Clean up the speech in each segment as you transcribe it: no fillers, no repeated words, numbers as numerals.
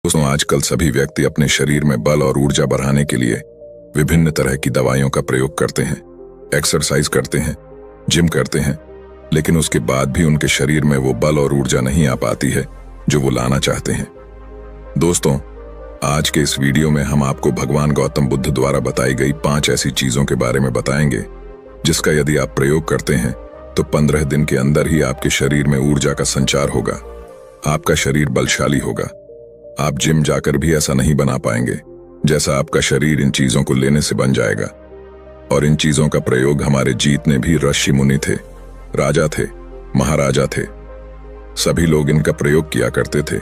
दोस्तों, आजकल सभी व्यक्ति अपने शरीर में बल और ऊर्जा बढ़ाने के लिए विभिन्न तरह की दवाइयों का प्रयोग करते हैं, एक्सरसाइज करते हैं, जिम करते हैं, लेकिन उसके बाद भी उनके शरीर में वो बल और ऊर्जा नहीं आ पाती है जो वो लाना चाहते हैं। दोस्तों, आज के इस वीडियो में हम आपको भगवान गौतम बुद्ध द्वारा बताई गई 5 ऐसी चीजों के बारे में बताएंगे जिसका यदि आप प्रयोग करते हैं तो 15 दिन के अंदर ही आपके शरीर में ऊर्जा का संचार होगा, आपका शरीर बलशाली होगा। आप जिम जाकर भी ऐसा नहीं बना पाएंगे जैसा आपका शरीर इन चीजों को लेने से बन जाएगा। और इन चीजों का प्रयोग हमारे जीतने भी ऋषि मुनि थे, राजा थे, महाराजा थे, सभी लोग इनका प्रयोग किया करते थे।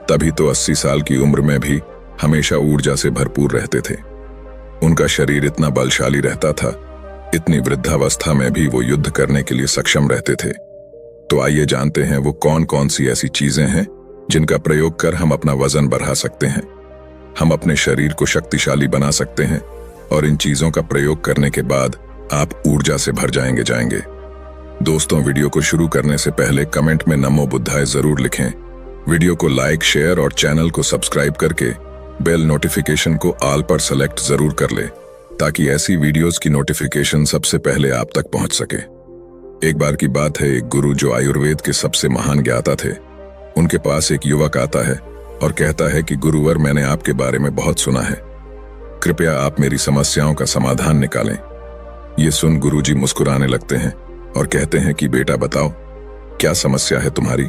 तभी तो 80 साल की उम्र में भी हमेशा ऊर्जा से भरपूर रहते थे। उनका शरीर इतना बलशाली रहता था, इतनी वृद्धावस्था में भी वो युद्ध करने के लिए सक्षम रहते थे। तो आइए जानते हैं वो कौन कौन सी ऐसी चीजें हैं जिनका प्रयोग कर हम अपना वजन बढ़ा सकते हैं, हम अपने शरीर को शक्तिशाली बना सकते हैं, और इन चीजों का प्रयोग करने के बाद आप ऊर्जा से भर जाएंगे। दोस्तों, वीडियो को शुरू करने से पहले कमेंट में नमो बुद्धाय जरूर लिखें। वीडियो को लाइक, शेयर और चैनल को सब्सक्राइब करके बेल नोटिफिकेशन को ऑल पर सेलेक्ट जरूर कर ले ताकि ऐसी वीडियोस की नोटिफिकेशन सबसे पहले आप तक पहुंच सके। एक बार की बात है, एक गुरु जो आयुर्वेद के सबसे महान ज्ञाता थे, उनके पास एक युवक आता है और कहता है कि गुरुवर, मैंने आपके बारे में बहुत सुना है, कृपया आप मेरी समस्याओं का समाधान निकालें। ये सुन गुरुजी मुस्कुराने लगते हैं और कहते हैं कि बेटा बताओ, क्या समस्या है तुम्हारी?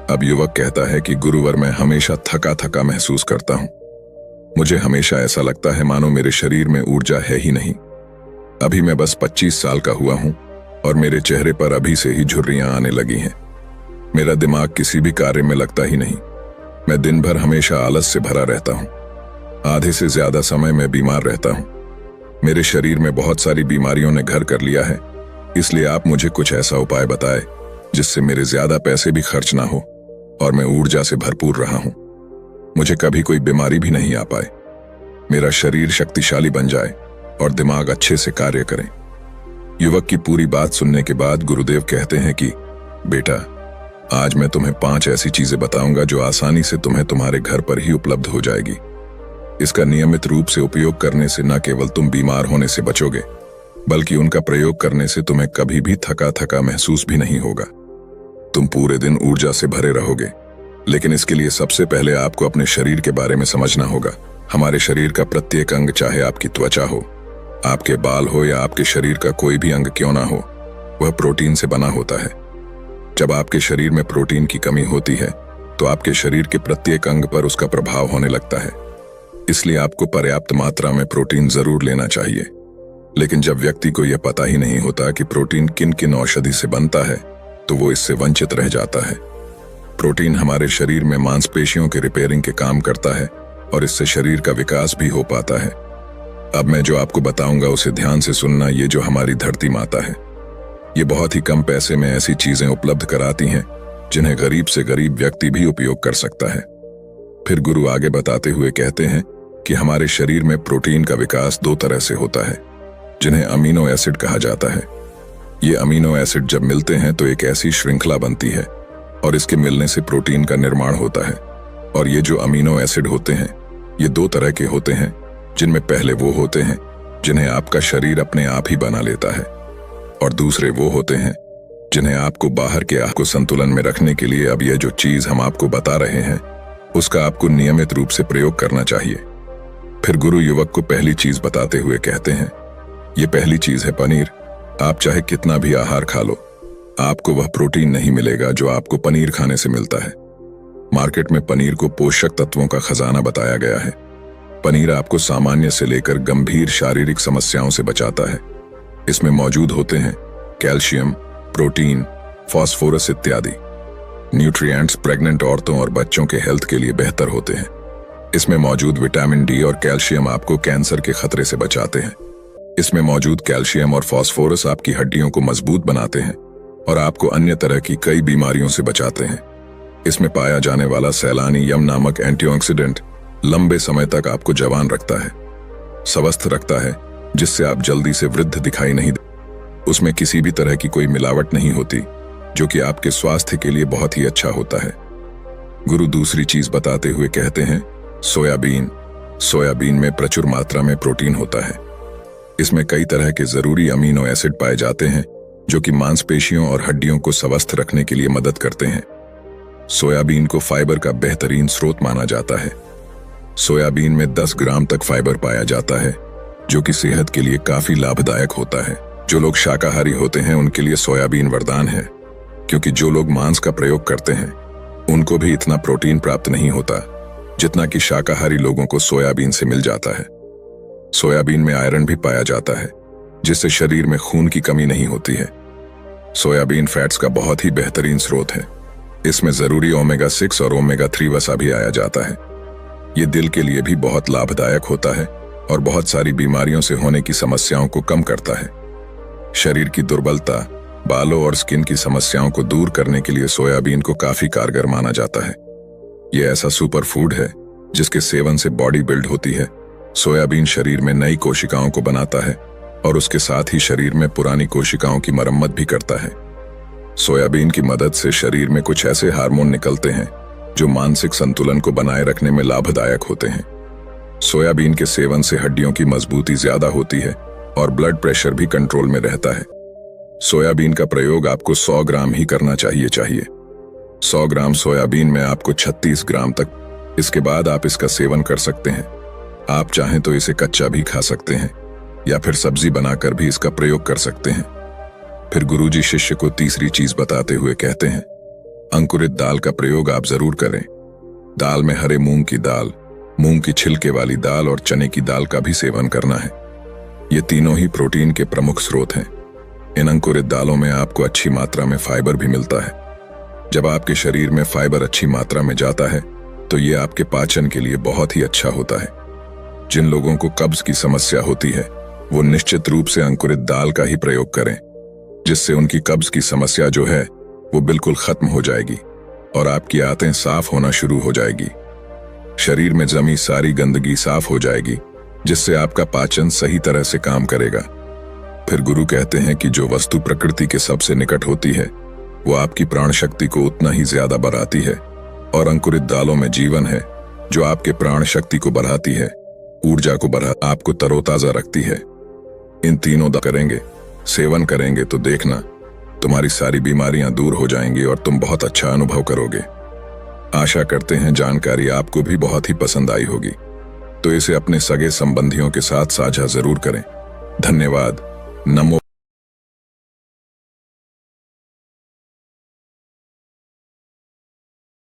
अब युवक कहता है कि गुरुवर, मैं हमेशा थका थका महसूस करता हूं। मुझे हमेशा ऐसा लगता है मानो मेरे शरीर में ऊर्जा है ही नहीं। अभी मैं बस 25 साल का हुआ हूं और मेरे चेहरे पर अभी से ही झुर्रियां आने लगी हैं। मेरा दिमाग किसी भी कार्य में लगता ही नहीं। मैं दिन भर हमेशा आलस से भरा रहता हूं। आधे से ज्यादा समय मैं बीमार रहता हूं। मेरे शरीर में बहुत सारी बीमारियों ने घर कर लिया है, इसलिए आप मुझे कुछ ऐसा उपाय बताएं जिससे मेरे ज्यादा पैसे भी खर्च ना हो और मैं ऊर्जा से भरपूर रहा हूं। मुझे कभी कोई बीमारी भी नहीं आ पाए, मेरा शरीर शक्तिशाली बन जाए और दिमाग अच्छे से कार्य करे। युवक की पूरी बात सुनने के बाद गुरुदेव कहते हैं कि बेटा, आज मैं तुम्हें 5 ऐसी चीजें बताऊंगा जो आसानी से तुम्हें तुम्हारे घर पर ही उपलब्ध हो जाएगी। इसका नियमित रूप से उपयोग करने से न केवल तुम बीमार होने से बचोगे, बल्कि उनका प्रयोग करने से तुम्हें कभी भी थका थका महसूस भी नहीं होगा। तुम पूरे दिन ऊर्जा से भरे रहोगे। लेकिन इसके लिए सबसे पहले आपको अपने शरीर के बारे में समझना होगा। हमारे शरीर का प्रत्येक अंग, चाहे आपकी त्वचा हो, आपके बाल हो या आपके शरीर का कोई भी अंग क्यों ना हो, वह प्रोटीन से बना होता है। जब आपके शरीर में प्रोटीन की कमी होती है तो आपके शरीर के प्रत्येक अंग पर उसका प्रभाव होने लगता है। इसलिए आपको पर्याप्त मात्रा में प्रोटीन जरूर लेना चाहिए। लेकिन जब व्यक्ति को यह पता ही नहीं होता कि प्रोटीन किन किन औषधि से बनता है तो वो इससे वंचित रह जाता है। प्रोटीन हमारे शरीर में मांसपेशियों के रिपेयरिंग के काम करता है और इससे शरीर का विकास भी हो पाता है। अब मैं जो आपको बताऊंगा उसे ध्यान से सुनना। ये जो हमारी धरती माता है, ये बहुत ही कम पैसे में ऐसी चीजें उपलब्ध कराती हैं जिन्हें गरीब से गरीब व्यक्ति भी उपयोग कर सकता है। फिर गुरु आगे बताते हुए कहते हैं कि हमारे शरीर में प्रोटीन का विकास 2 तरह से होता है, जिन्हें अमीनो एसिड कहा जाता है। ये अमीनो एसिड जब मिलते हैं तो एक ऐसी श्रृंखला बनती है और इसके मिलने से प्रोटीन का निर्माण होता है। और ये जो अमीनो एसिड होते हैं, ये 2 तरह के होते हैं, जिनमें पहले वो होते हैं जिन्हें आपका शरीर अपने आप ही बना लेता है, और दूसरे वो होते हैं जिन्हें आपको बाहर के को संतुलन में रखने के लिए अब यह जो चीज हम आपको बता रहे हैं उसका आपको नियमित रूप से प्रयोग करना चाहिए। फिर गुरु युवक को पहली चीज बताते हुए कहते हैं, ये पहली चीज है पनीर। आप चाहे कितना भी आहार खा लो, आपको वह प्रोटीन नहीं मिलेगा जो आपको पनीर खाने से मिलता है। मार्केट में पनीर को पोषक तत्वों का खजाना बताया गया है। पनीर आपको सामान्य से लेकर गंभीर शारीरिक समस्याओं से बचाता है। इसमें मौजूद होते हैं कैल्शियम, प्रोटीन, फास्फोरस इत्यादि न्यूट्रिएंट्स प्रेग्नेंट औरतों और बच्चों के हेल्थ के लिए बेहतर होते हैं। इसमें मौजूद विटामिन डी और कैल्शियम आपको कैंसर के खतरे से बचाते हैं। इसमें मौजूद कैल्शियम और फास्फोरस आपकी हड्डियों को मजबूत बनाते हैं और आपको अन्य तरह की कई बीमारियों से बचाते हैं। इसमें पाया जाने वाला सैलानी यम नामक एंटीऑक्सीडेंट लंबे समय तक आपको जवान रखता है, स्वस्थ रखता है, जिससे आप जल्दी से वृद्ध दिखाई नहीं देते। उसमें किसी भी तरह की कोई मिलावट नहीं होती, जो कि आपके स्वास्थ्य के लिए बहुत ही अच्छा होता है। गुरु दूसरी चीज बताते हुए कहते हैं, सोयाबीन। सोयाबीन में प्रचुर मात्रा में प्रोटीन होता है। इसमें कई तरह के जरूरी अमीनो एसिड पाए जाते हैं जो कि मांसपेशियों और हड्डियों को स्वस्थ रखने के लिए मदद करते हैं। सोयाबीन को फाइबर का बेहतरीन स्रोत माना जाता है। सोयाबीन में 10 ग्राम तक फाइबर पाया जाता है, जो कि सेहत के लिए काफी लाभदायक होता है। जो लोग शाकाहारी होते हैं उनके लिए सोयाबीन वरदान है, क्योंकि जो लोग मांस का प्रयोग करते हैं उनको भी इतना प्रोटीन प्राप्त नहीं होता जितना कि शाकाहारी लोगों को सोयाबीन से मिल जाता है। सोयाबीन में आयरन भी पाया जाता है, जिससे शरीर में खून की कमी नहीं होती है। सोयाबीन फैट्स का बहुत ही बेहतरीन स्रोत है। इसमें जरूरी ओमेगा 6 और ओमेगा 3 वसा भी आया जाता है। ये दिल के लिए भी बहुत लाभदायक होता है और बहुत सारी बीमारियों से होने की समस्याओं को कम करता है। शरीर की दुर्बलता, बालों और स्किन की समस्याओं को दूर करने के लिए सोयाबीन को काफी कारगर माना जाता है। ये ऐसा सुपर फूड है जिसके सेवन से बॉडी बिल्ड होती है। सोयाबीन शरीर में नई कोशिकाओं को बनाता है और उसके साथ ही शरीर में पुरानी कोशिकाओं की मरम्मत भी करता है। सोयाबीन की मदद से शरीर में कुछ ऐसे हार्मोन निकलते हैं जो मानसिक संतुलन को बनाए रखने में लाभदायक होते हैं। सोयाबीन के सेवन से हड्डियों की मजबूती ज्यादा होती है और ब्लड प्रेशर भी कंट्रोल में रहता है। सोयाबीन का प्रयोग आपको 100 ग्राम ही करना चाहिए। 100 ग्राम सोयाबीन में आपको 36 ग्राम तक। इसके बाद आप इसका सेवन कर सकते हैं। आप चाहें तो इसे कच्चा भी खा सकते हैं या फिर सब्जी बनाकर भी इसका प्रयोग कर सकते हैं। फिर गुरुजी शिष्य को तीसरी चीज बताते हुए कहते हैं, अंकुरित दाल का प्रयोग आप जरूर करें। दाल में हरे मूंग की दाल, मूंग की छिलके वाली दाल और चने की दाल का भी सेवन करना है। ये तीनों ही प्रोटीन के प्रमुख स्रोत हैं। इन अंकुरित दालों में आपको अच्छी मात्रा में फाइबर भी मिलता है। जब आपके शरीर में फाइबर अच्छी मात्रा में जाता है तो ये आपके पाचन के लिए बहुत ही अच्छा होता है। जिन लोगों को कब्ज की समस्या होती है वो निश्चित रूप से अंकुरित दाल का ही प्रयोग करें, जिससे उनकी कब्ज की समस्या जो है वो बिल्कुल खत्म हो जाएगी और आपकी आंतें साफ होना शुरू हो जाएगी। शरीर में जमी सारी गंदगी साफ हो जाएगी, जिससे आपका पाचन सही तरह से काम करेगा। फिर गुरु कहते हैं कि जो वस्तु प्रकृति के सबसे निकट होती है वो आपकी प्राण शक्ति को उतना ही ज्यादा बढ़ाती है, और अंकुरित दालों में जीवन है जो आपके प्राण शक्ति को बढ़ाती है, ऊर्जा को बढ़ा, आपको तरोताजा रखती है। इन तीनों करेंगे, सेवन करेंगे तो देखना तुम्हारी सारी बीमारियां दूर हो जाएंगी और तुम बहुत अच्छा अनुभव करोगे। आशा करते हैं जानकारी आपको भी बहुत ही पसंद आई होगी, तो इसे अपने सगे संबंधियों के साथ साझा जरूर करें। धन्यवाद। नमो।